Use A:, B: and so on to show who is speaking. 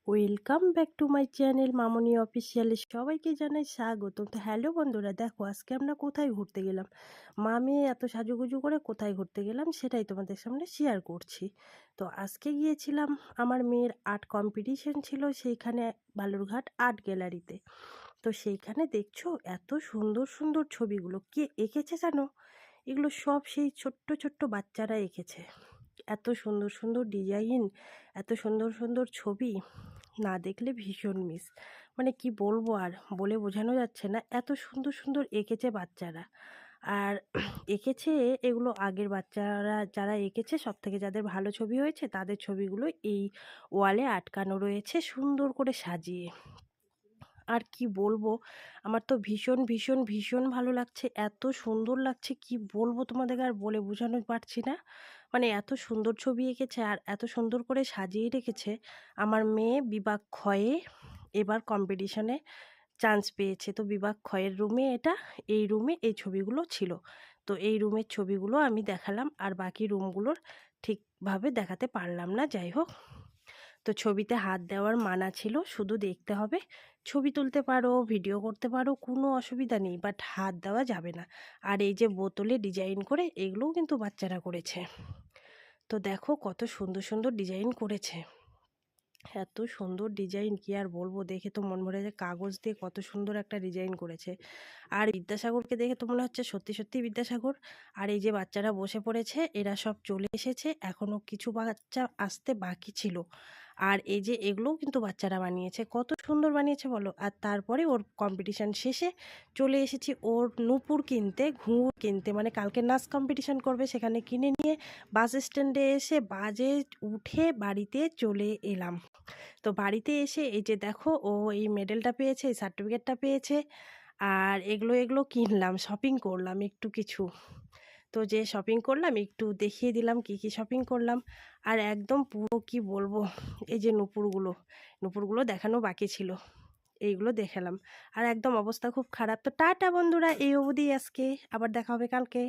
A: Welcome back to my channel Mamoni অফিসিয়ালে সবাইকে জানাই স্বাগত। তো হ্যালো বন্ধুরা, দেখো আজকে আমরা কোথায় ঘুরতে গেলাম। মা মেয়ে এত সাজুগুজু করে কোথায় ঘুরতে গেলাম সেটাই তোমাদের সামনে শেয়ার করছি। তো আজকে গিয়েছিলাম, আমার মেয়ের আর্ট কম্পিটিশন ছিল সেইখানে, বালুরঘাট আর্ট গ্যালারিতে। তো সেইখানে দেখছো এত সুন্দর সুন্দর ছবিগুলো কে এঁকেছে জানো? এগুলো সব সেই ছোট্ট ছোট্ট বাচ্চারা এঁকেছে। এত সুন্দর সুন্দর ডিজাইন, এত সুন্দর সুন্দর ছবি, না দেখলে ভীষণ মিস। মানে কি বলবো, আর বলে বোঝানো যাচ্ছে না, এত সুন্দর সুন্দর এঁকেছে বাচ্চারা। আর এঁকেছে এগুলো আগের বাচ্চারা যারা এঁকেছে, সব থেকে যাদের ভালো ছবি হয়েছে তাদের ছবিগুলো এই ওয়ালে আটকানো রয়েছে সুন্দর করে সাজিয়ে। আর কি বলবো, আমার তো ভীষণ ভীষণ ভীষণ ভালো লাগছে, এত সুন্দর লাগছে কি বলবো তোমাদেরকে, আর বলে বোঝানো পারছি না। মানে এত সুন্দর ছবি এঁকেছে আর এত সুন্দর করে সাজিয়ে রেখেছে। আমার মেয়ে বিভাগ ক্ষয়ে এবার কম্পিটিশনে চান্স পেয়েছে। তো বিভাগ ক্ষয়ের রুমে এটা, এই রুমে এই ছবিগুলো ছিল। তো এই রুমের ছবিগুলো আমি দেখালাম, আর বাকি রুমগুলোর ঠিকভাবে দেখাতে পারলাম না। যাই হোক, তো ছবিতে হাত দেওয়ার মানা ছিল, শুধু দেখতে হবে। ছবি তুলতে পারো, ভিডিও করতে পারো, কোনো অসুবিধা নেই, বাট হাত দেওয়া যাবে না। আর এই যে বোতলে ডিজাইন করে, এগুলোও কিন্তু বাচ্চারা করেছে। তো দেখো কত সুন্দর সুন্দর ডিজাইন করেছে। এত সুন্দর ডিজাইন কি আর বলবো, দেখে তো মন ভরে যায়। কাগজ দিয়ে কত সুন্দর একটা ডিজাইন করেছে। আর বিদ্যাসাগরকে দেখে তো মনে হচ্ছে সত্যি সত্যি বিদ্যাসাগর। আর এই যে বাচ্চারা বসে পড়েছে, এরা সব চলে এসেছে, এখনো কিছু বাচ্চা আসতে বাকি ছিল। আর এই যে এগুলোও কিন্তু বাচ্চারা বানিয়েছে, কত সুন্দর বানিয়েছে বলো। আর তারপরে ওর কম্পিটিশান শেষে চলে এসেছি ওর নূপুর কিনতে, ঘুঙুর কিনতে, মানে কালকে নাচ কম্পিটিশান করবে সেখানে কিনে নিয়ে বাস স্ট্যান্ডে এসে বাজে উঠে বাড়িতে চলে এলাম। তো বাড়িতে এসে এই যে দেখো, ও এই মেডেলটা পেয়েছে, এই সার্টিফিকেটটা পেয়েছে। আর এগুলো এগুলো কিনলাম, শপিং করলাম একটু কিছু। তো যে শপিং করলাম একটু দেখিয়ে দিলাম কি কি শপিং করলাম। আর একদম পুরো কি বলবো, এই যে নূপুরগুলো, নূপুরগুলো দেখানো বাকি ছিল, এইগুলো দেখালাম। আর একদম অবস্থা খুব খারাপ। তো টাটা বন্ধুরা, এই অবধি আজকে, আবার দেখা হবে কালকে।